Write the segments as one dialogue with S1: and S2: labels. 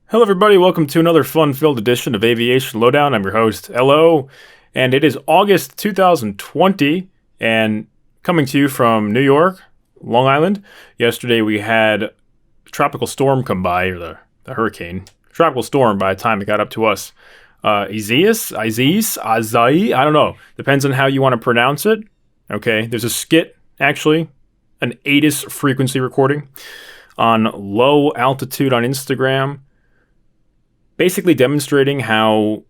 S1: Hello, everybody. Welcome to another fun-filled edition of Aviation Lowdown. I'm your host, Lo, and it is August 2020, and coming to you from New York, Long Island. Yesterday, we had a tropical storm come by, or the hurricane. Tropical storm by the time it got up to us. Azai, I don't know. Depends on how you want to pronounce it. Okay, there's a skit, actually, an ATIS frequency recording on low altitude on Instagram, basically demonstrating how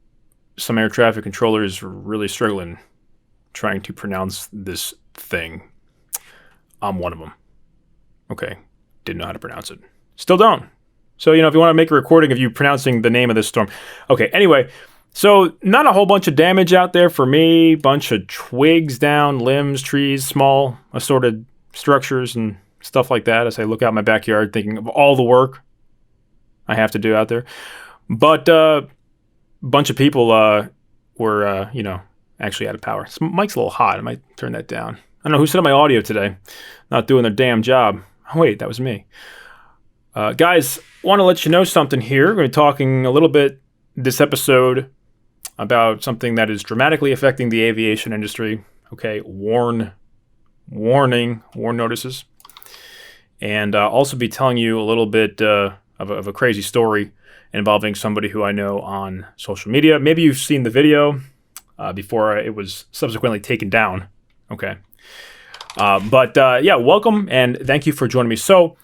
S1: some air traffic controllers are really struggling trying to pronounce this thing. I'm one of them. Okay, didn't know how to pronounce it. Still don't. So, if you want to make a recording of you pronouncing the name of this storm. Okay, anyway, so not a whole bunch of damage out there for me. Bunch of twigs down, limbs, trees, small assorted structures and stuff like that as I look out my backyard thinking of all the work I have to do out there. But a bunch of people were, actually out of power. This mic's a little hot. I might turn that down. I don't know who set up my audio today. Not doing their damn job. Oh, wait, that was me. Guys, want to let you know something here. We're going to be talking a little bit this episode about something that is dramatically affecting the aviation industry. Okay, warn notices. And also be telling you a little bit of a crazy story involving somebody who I know on social media. Maybe you've seen the video before it was subsequently taken down. Okay. Welcome and thank you for joining me. So,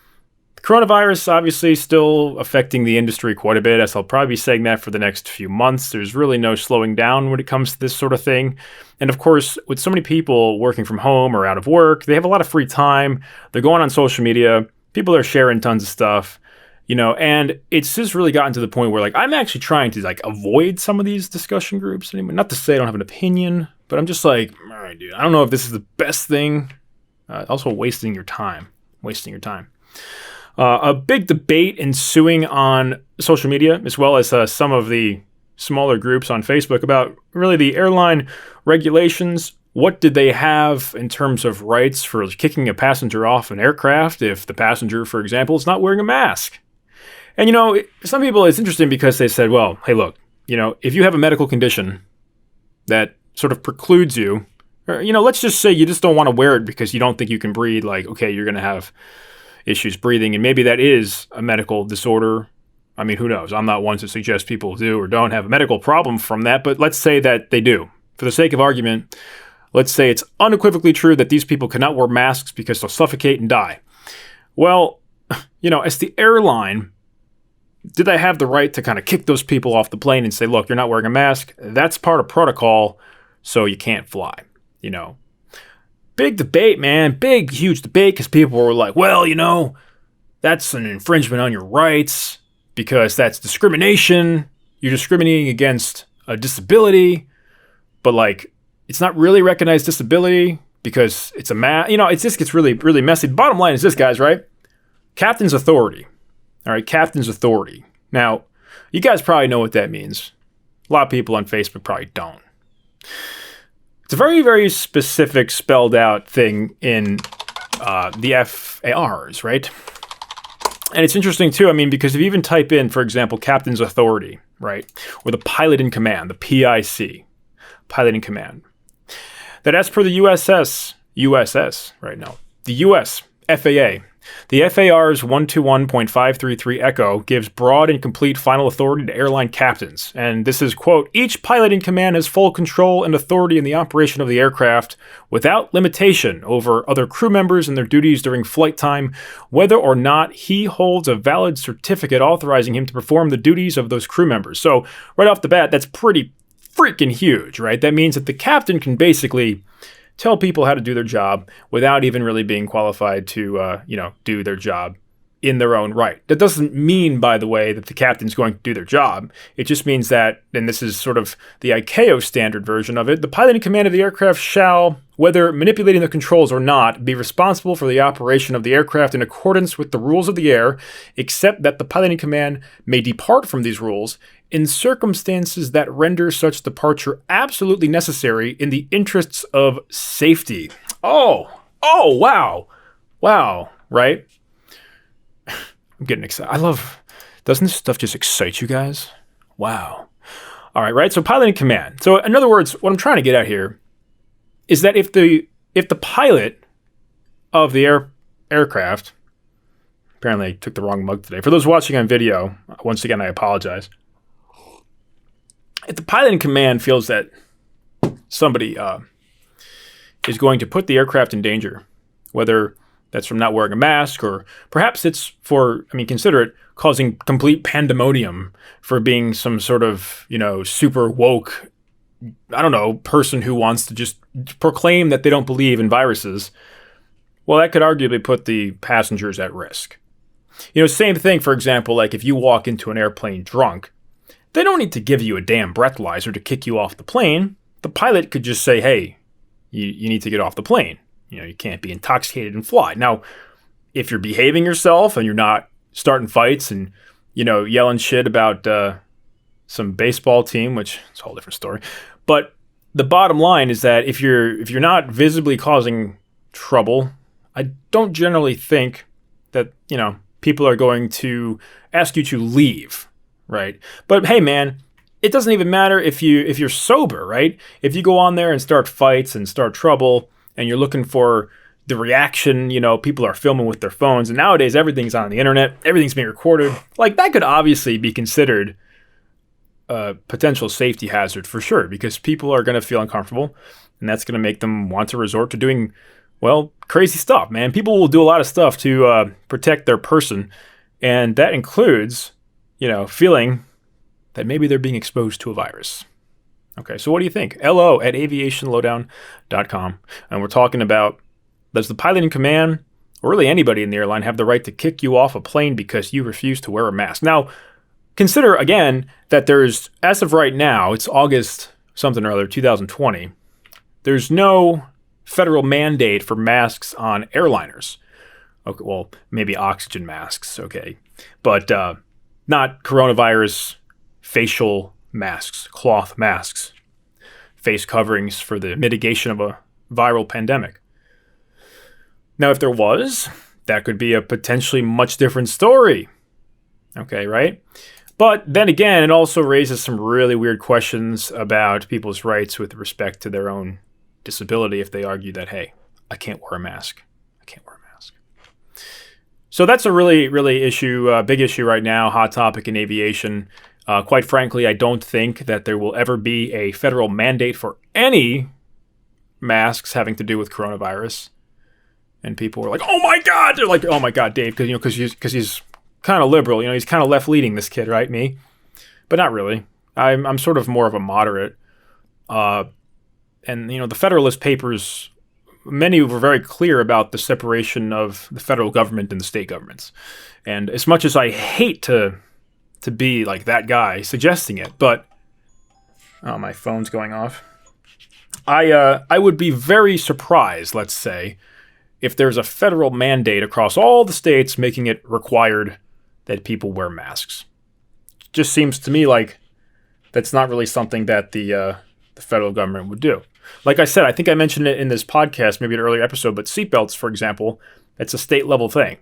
S1: coronavirus obviously still affecting the industry quite a bit, as I'll probably be saying that for the next few months. There's really no slowing down when it comes to this sort of thing. And of course, with so many people working from home or out of work, they have a lot of free time. They're going on social media. People are sharing tons of stuff. And it's just really gotten to the point where, I'm actually trying to, avoid some of these discussion groups anymore. Not to say I don't have an opinion, but I'm just like, all right, dude, I don't know if this is the best thing. Also wasting your time. A big debate ensuing on social media, as well as some of the smaller groups on Facebook about really the airline regulations. What did they have in terms of rights for kicking a passenger off an aircraft if the passenger, for example, is not wearing a mask? And, some people, it's interesting because they said, well, hey, look, if you have a medical condition that sort of precludes you, or, let's just say you just don't want to wear it because you don't think you can breathe, okay, you're going to have issues breathing, and maybe that is a medical disorder. I mean, who knows? I'm not one to suggest people do or don't have a medical problem from that, but let's say that they do. For the sake of argument, let's say it's unequivocally true that these people cannot wear masks because they'll suffocate and die. Well, as the airline, did I have the right to kind of kick those people off the plane and say, look, you're not wearing a mask? That's part of protocol, so you can't fly, Big debate, man. Big, huge debate, because people were like, well, that's an infringement on your rights because that's discrimination. You're discriminating against a disability, but it's not really recognized disability because it's it just gets really, really messy. Bottom line is this, guys, right? Captain's authority. All right, captain's authority. Now, you guys probably know what that means. A lot of people on Facebook probably don't. It's a very, very specific spelled out thing in the FARs, right? And it's interesting too, because if you even type in, for example, captain's authority, right? Or the pilot in command, the PIC, pilot in command. That as per the USS right now, the US FAA, the FAR's 121.533 Echo gives broad and complete final authority to airline captains. And this is, quote, each pilot in command has full control and authority in the operation of the aircraft without limitation over other crew members and their duties during flight time, whether or not he holds a valid certificate authorizing him to perform the duties of those crew members. So right off the bat, that's pretty freaking huge, right? That means that the captain can basically tell people how to do their job without even really being qualified to, do their job in their own right. That doesn't mean, by the way, that the captain's going to do their job. It just means that, and this is sort of the ICAO standard version of it, the pilot in command of the aircraft shall, whether manipulating the controls or not, be responsible for the operation of the aircraft in accordance with the rules of the air, except that the pilot in command may depart from these rules in circumstances that render such departure absolutely necessary in the interests of safety. Oh, wow, right? I'm getting excited. I love Doesn't this stuff just excite you guys? Wow. All right, right? So pilot in command. So in other words, what I'm trying to get at here is that if the pilot of the aircraft, apparently I took the wrong mug today. For those watching on video, once again, I apologize. If the pilot in command feels that somebody is going to put the aircraft in danger, whether that's from not wearing a mask or perhaps it's for, consider it causing complete pandemonium for being some sort of, super woke, person who wants to just proclaim that they don't believe in viruses. Well, that could arguably put the passengers at risk. Same thing, for example, like if you walk into an airplane drunk, they don't need to give you a damn breathalyzer to kick you off the plane. The pilot could just say, hey, you need to get off the plane. You can't be intoxicated and fly. Now, if you're behaving yourself and you're not starting fights and, yelling shit about some baseball team, which is a whole different story. But the bottom line is that if you're not visibly causing trouble, I don't generally think that, people are going to ask you to leave, right? But hey, man, it doesn't even matter if you're sober, right? If you go on there and start fights and start trouble and you're looking for the reaction, people are filming with their phones, and nowadays everything's on the internet, everything's being recorded. Like, that could obviously be considered a potential safety hazard for sure, because people are going to feel uncomfortable, and that's going to make them want to resort to doing, well, crazy stuff, man. People will do a lot of stuff to protect their person, and that includes, feeling that maybe they're being exposed to a virus. Okay, so what do you think? LO@aviationlowdown.com. And we're talking about, does the pilot in command, or really anybody in the airline, have the right to kick you off a plane because you refuse to wear a mask? Now, consider, again, that there's, as of right now, it's August something or other, 2020. There's no federal mandate for masks on airliners. Okay, well, maybe oxygen masks, okay. But not coronavirus facial masks, cloth masks, face coverings for the mitigation of a viral pandemic. Now, if there was, that could be a potentially much different story. Okay, right? But then again, it also raises some really weird questions about people's rights with respect to their own disability if they argue that, hey, I can't wear a mask. I can't wear a mask. So that's a really, really big issue right now, hot topic in aviation. Quite frankly, I don't think that there will ever be a federal mandate for any masks having to do with coronavirus. And people were like, "Oh my God!" They're like, "Oh my God, Dave," because he's kind of liberal. He's kind of left leaning. This kid, right? Me, but not really. I'm sort of more of a moderate. And the Federalist Papers, many were very clear about the separation of the federal government and the state governments. And as much as I hate to be like that guy suggesting it, but my phone's going off. I would be very surprised, let's say, if there's a federal mandate across all the states making it required that people wear masks. It just seems to me like that's not really something that the federal government would do. Like I said, I think I mentioned it in this podcast, maybe an earlier episode, but seatbelts, for example, it's a state level thing.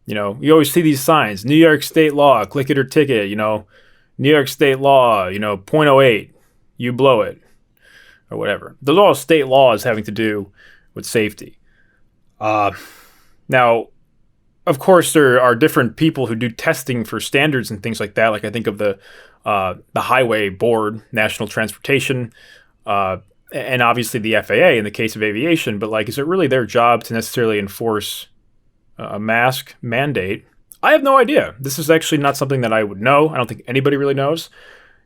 S1: You always see these signs, New York state law, click it or ticket, New York state law, 0.08, you blow it, or whatever. Those are all state laws having to do with safety. Now, of course, there are different people who do testing for standards and things like that. Like I think of the Highway Board, National Transportation, and obviously the FAA in the case of aviation. But is it really their job to necessarily enforce a mask mandate? I have no idea. This is actually not something that I would know. I don't think anybody really knows.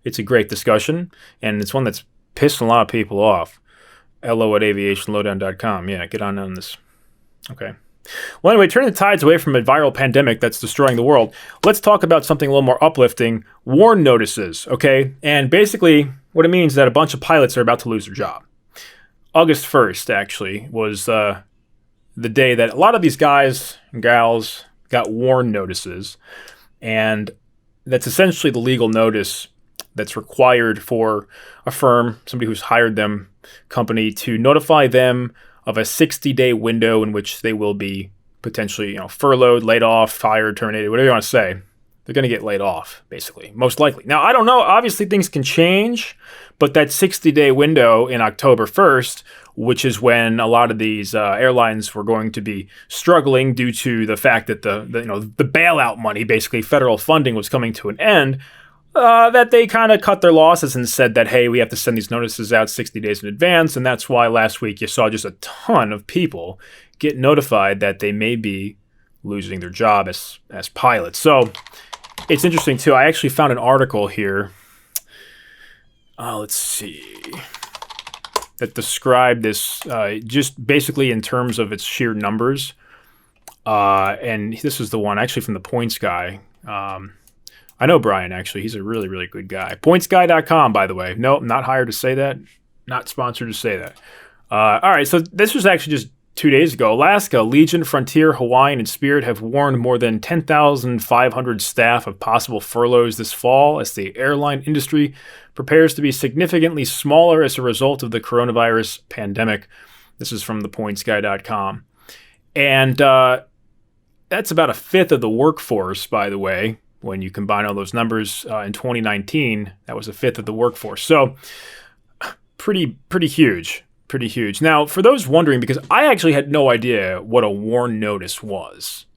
S1: It's a great discussion, and it's one that's pissing a lot of people off. LO@aviationlowdown.com. Yeah, get on this. Okay. Well, anyway, turning the tides away from a viral pandemic that's destroying the world, let's talk about something a little more uplifting, warn notices, okay? And basically, what it means is that a bunch of pilots are about to lose their job. August 1st, actually, was the day that a lot of these guys and gals got warn notices, and that's essentially the legal notice that's required for a firm, somebody who's hired them, company, to notify them of a 60-day window in which they will be potentially, furloughed, laid off, fired, terminated, whatever you want to say. They're going to get laid off, basically, most likely. Now, I don't know. Obviously, things can change, but that 60-day window in October 1st, which is when a lot of these airlines were going to be struggling due to the fact that the bailout money, basically federal funding, was coming to an end, that they kind of cut their losses and said that, hey, we have to send these notices out 60 days in advance. And that's why last week you saw just a ton of people get notified that they may be losing their job as pilots. So it's interesting, too. I actually found an article here. Let's see. That described this just basically in terms of its sheer numbers. And this is the one actually from the Points Guy. I know Brian, actually. He's a really, really good guy. PointsGuy.com, by the way. Nope, not hired to say that. Not sponsored to say that. All right, so this was actually just 2 days ago. Alaska, Legion, Frontier, Hawaiian, and Spirit have warned more than 10,500 staff of possible furloughs this fall as the airline industry prepares to be significantly smaller as a result of the coronavirus pandemic. This is from thepointsguy.com. And that's about a fifth of the workforce, by the way. When you combine all those numbers in 2019, that was a fifth of the workforce. So pretty huge. Pretty huge. Now, for those wondering, because I actually had no idea what a warn notice was.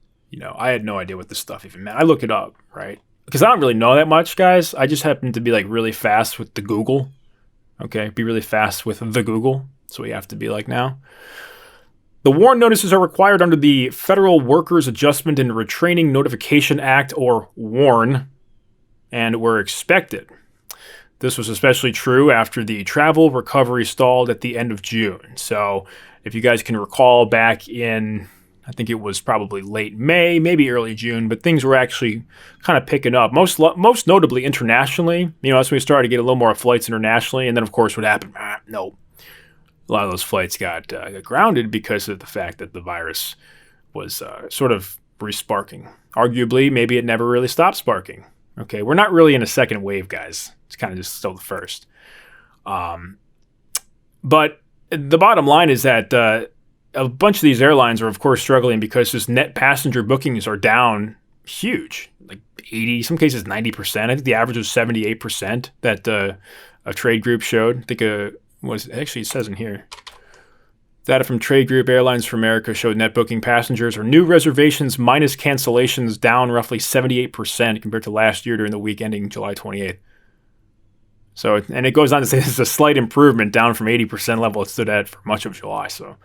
S1: I had no idea what this stuff even meant. I looked it up, right? Because I don't really know that much, guys. I just happen to be like really fast with the Google. Okay? Be really fast with the Google. That's what you have to be like now. The warn notices are required under the Federal Workers Adjustment and Retraining Notification Act, or WARN, and were expected. This was especially true after the travel recovery stalled at the end of June. So if you guys can recall back in, I think it was probably late May, maybe early June, but things were actually kind of picking up, most notably internationally. That's when we started to get a little more flights internationally. And then, of course, what happened? No. A lot of those flights got grounded because of the fact that the virus was sort of re-sparking. Arguably, maybe it never really stopped sparking. Okay, we're not really in a second wave, guys. It's kind of just still the first. But the bottom line is that a bunch of these airlines are, of course, struggling because just net passenger bookings are down huge, like 80, some cases 90%. I think the average was 78% that a trade group showed. I think it says in here. Data from Trade Group Airlines for America showed net booking passengers or new reservations minus cancellations down roughly 78% compared to last year during the week ending July 28th. So, and it goes on to say this is a slight improvement down from 80% level it stood at for much of July. So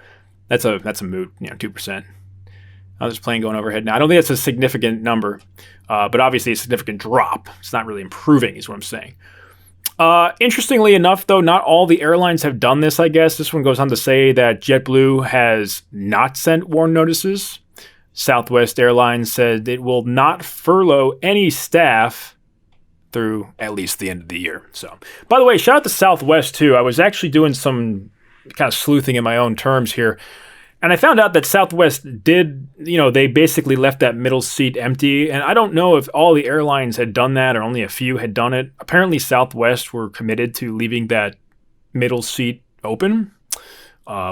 S1: that's a moot, 2%. There's a plane going overhead now. I don't think that's a significant number, but obviously a significant drop. It's not really improving is what I'm saying. Interestingly enough, though, not all the airlines have done this, I guess. This one goes on to say that JetBlue has not sent warn notices. Southwest Airlines said it will not furlough any staff through at least the end of the year. So, by the way, shout out to Southwest, too. I was actually doing some kind of sleuthing in my own terms here. And I found out that Southwest did, they basically left that middle seat empty. And I don't know if all the airlines had done that or only a few had done it. Apparently, Southwest were committed to leaving that middle seat open,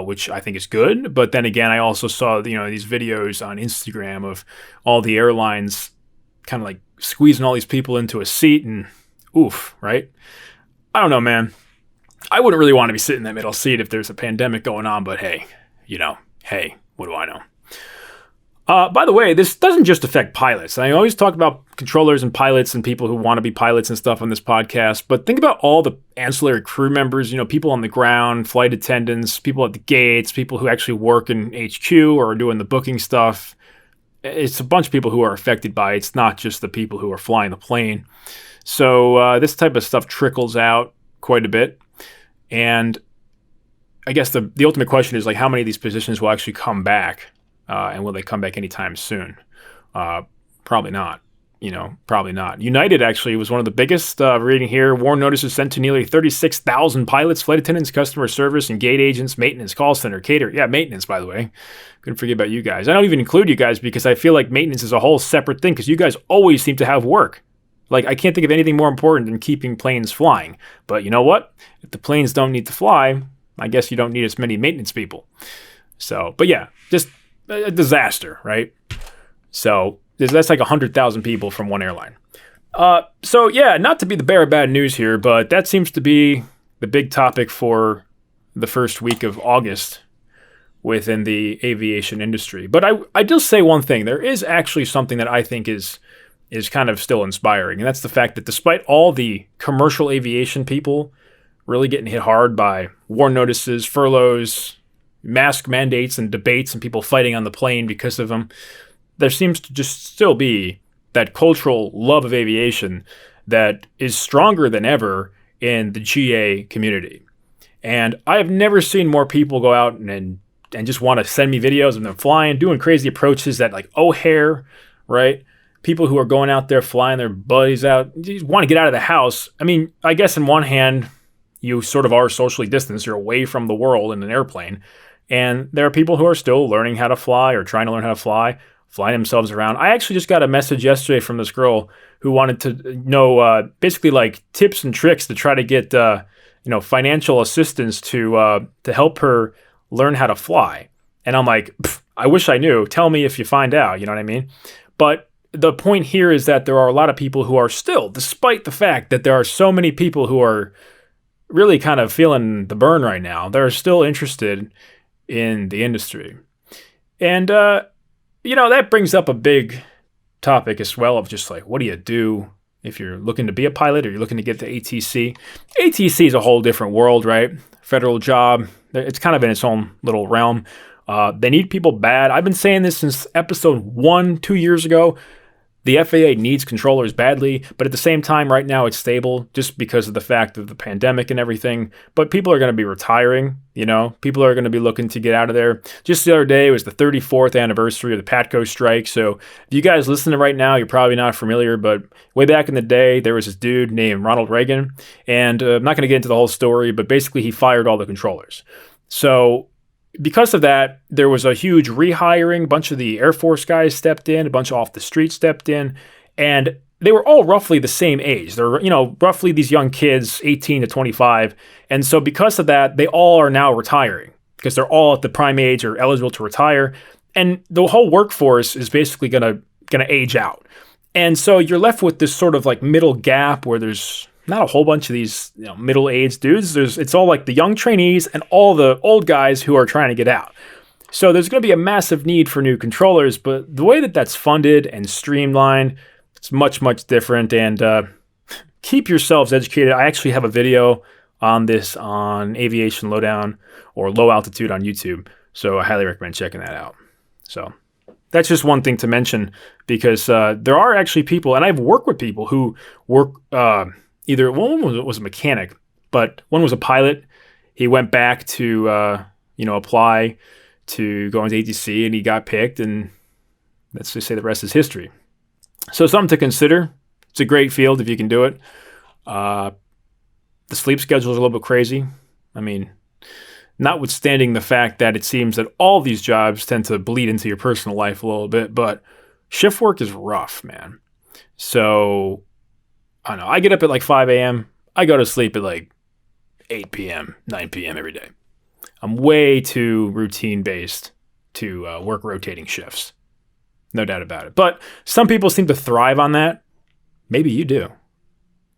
S1: which I think is good. But then again, I also saw, these videos on Instagram of all the airlines kind of like squeezing all these people into a seat and oof, right? I don't know, man. I wouldn't really want to be sitting in that middle seat if there's a pandemic going on, but hey, hey, what do I know? By the way, this doesn't just affect pilots. I always talk about controllers and pilots and people who want to be pilots and stuff on this podcast, but think about all the ancillary crew members, people on the ground, flight attendants, people at the gates, people who actually work in HQ or are doing the booking stuff. It's a bunch of people who are affected by it. It's not just the people who are flying the plane. So this type of stuff trickles out quite a bit. And I guess the ultimate question is like how many of these positions will actually come back, and will they come back anytime soon? Probably not. Probably not. United actually was one of the biggest. Reading here, warn notices sent to nearly 36,000 pilots, flight attendants, customer service, and gate agents, maintenance, call center, cater. Yeah, maintenance, by the way. Couldn't forget about you guys. I don't even include you guys because I feel like maintenance is a whole separate thing because you guys always seem to have work. Like, I can't think of anything more important than keeping planes flying. But you know what? If the planes don't need to fly, I guess you don't need as many maintenance people. So, but yeah, just a disaster, right? So that's like 100,000 people from one airline. So yeah, not to be the bearer of bad news here, but that seems to be the big topic for the first week of August within the aviation industry. But I do say one thing. There is actually something that I think is kind of still inspiring, and that's the fact that despite all the commercial aviation people really getting hit hard by WARN notices, furloughs, mask mandates, and debates, and people fighting on the plane because of them, there seems to just still be that cultural love of aviation that is stronger than ever in the GA community. And I have never seen more people go out and just want to send me videos of them flying, doing crazy approaches at like O'Hare, right? People who are going out there flying their buddies out, just want to get out of the house. I mean, I guess in one hand, you sort of are socially distanced. You're away from the world in an airplane. And there are people who are still learning how to fly or trying to learn how to fly, flying themselves around. I actually just got a message yesterday from this girl who wanted to know basically like tips and tricks to try to get financial assistance to help her learn how to fly. And I'm like, I wish I knew. Tell me if you find out. You know what I mean? But the point here is that there are a lot of people who are still, despite the fact that there are so many people who are really kind of feeling the burn right now, they're still interested in the industry. And that brings up a big topic as well of just like, what do you do if you're looking to be a pilot or you're looking to get to ATC? ATC is a whole different world, right? Federal job. It's kind of in its own little realm. They need people bad. I've been saying this since episode 1, 2 years ago. The FAA needs controllers badly, but at the same time, right now it's stable just because of the fact of the pandemic and everything. But people are going to be retiring, people are going to be looking to get out of there. Just the other day, it was the 34th anniversary of the PATCO strike. So if you guys listening right now, you're probably not familiar, but way back in the day, there was this dude named Ronald Reagan. And I'm not going to get into the whole story, but basically he fired all the controllers. So because of that, there was a huge rehiring. A bunch of the Air Force guys stepped in, a bunch off the street stepped in, and they were all roughly the same age. They're, roughly these young kids, 18 to 25. And so because of that, they all are now retiring because they're all at the prime age or eligible to retire. And the whole workforce is basically going to age out. And so you're left with this sort of like middle gap where there's not a whole bunch of these middle-aged dudes. It's all like the young trainees and all the old guys who are trying to get out. So there's going to be a massive need for new controllers, but the way that that's funded and streamlined, it's much, much different. And keep yourselves educated. I actually have a video on this on Aviation Lowdown or Low Altitude on YouTube, so I highly recommend checking that out. So that's just one thing to mention because there are actually people, and I've worked with people who work either one was a mechanic, but one was a pilot. He went back to, apply to go into ATC, and he got picked, and let's just say the rest is history. So something to consider. It's a great field if you can do it. The sleep schedule is a little bit crazy. I mean, notwithstanding the fact that it seems that all these jobs tend to bleed into your personal life a little bit, but shift work is rough, man. So I don't know. I get up at like 5 a.m. I go to sleep at like 8 p.m., 9 p.m. every day. I'm way too routine-based to work rotating shifts. No doubt about it. But some people seem to thrive on that. Maybe you do.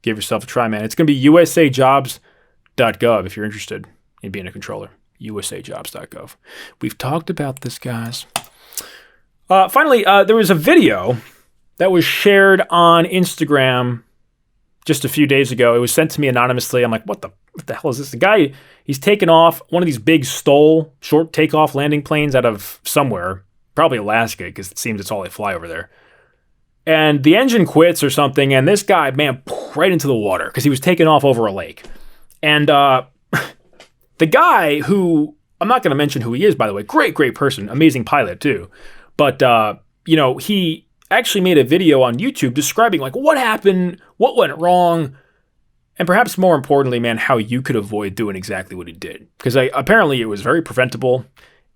S1: Give yourself a try, man. It's going to be usajobs.gov if you're interested in being a controller. usajobs.gov. We've talked about this, guys. Finally, there was a video that was shared on Instagram just a few days ago. It was sent to me anonymously. I'm like, what the hell is this? The guy, he's taken off one of these big STOL short takeoff landing planes out of somewhere, probably Alaska, because it seems it's all they fly over there. And the engine quits or something, and this guy, man, right into the water because he was taken off over a lake. And the guy who, I'm not going to mention who he is, by the way, great person, amazing pilot too. But, he actually made a video on YouTube describing like what happened, what went wrong, and perhaps more importantly, man, how you could avoid doing exactly what he did. Because apparently it was very preventable,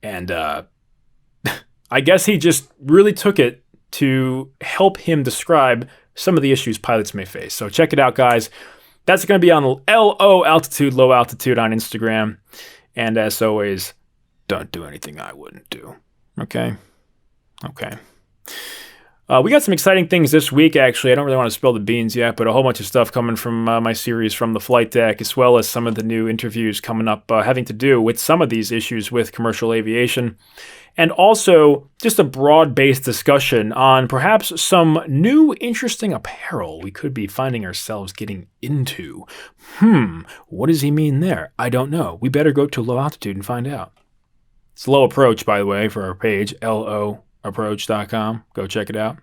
S1: and I guess he just really took it to help him describe some of the issues pilots may face. So check it out, guys. That's going to be on LO Altitude, Low Altitude on Instagram. And as always, don't do anything I wouldn't do. Okay? We got some exciting things this week, actually. I don't really want to spill the beans yet, but a whole bunch of stuff coming from my series from the flight deck, as well as some of the new interviews coming up having to do with some of these issues with commercial aviation. And also just a broad-based discussion on perhaps some new interesting apparel we could be finding ourselves getting into. What does he mean there? I don't know. We better go to low altitude and find out. It's Low Approach, by the way, for our page, loapproach.com. Go check it out.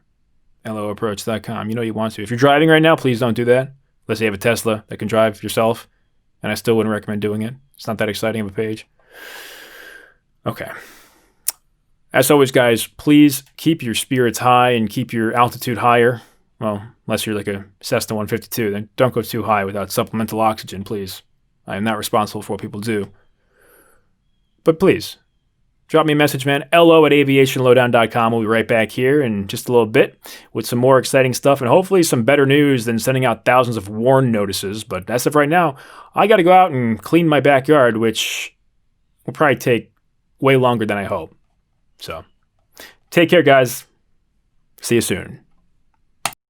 S1: loapproach.com. You know you want to. If you're driving right now, please don't do that. Unless you have a Tesla that can drive yourself. And I still wouldn't recommend doing it. It's not that exciting of a page. Okay. As always, guys, please keep your spirits high and keep your altitude higher. Well, unless you're like a Cessna 152, then don't go too high without supplemental oxygen, please. I am not responsible for what people do. But please, drop me a message, man. LO@aviationlowdown.com. We'll be right back here in just a little bit with some more exciting stuff and hopefully some better news than sending out thousands of warn notices. But as of right now, I got to go out and clean my backyard, which will probably take way longer than I hope. So, take care, guys. See you soon.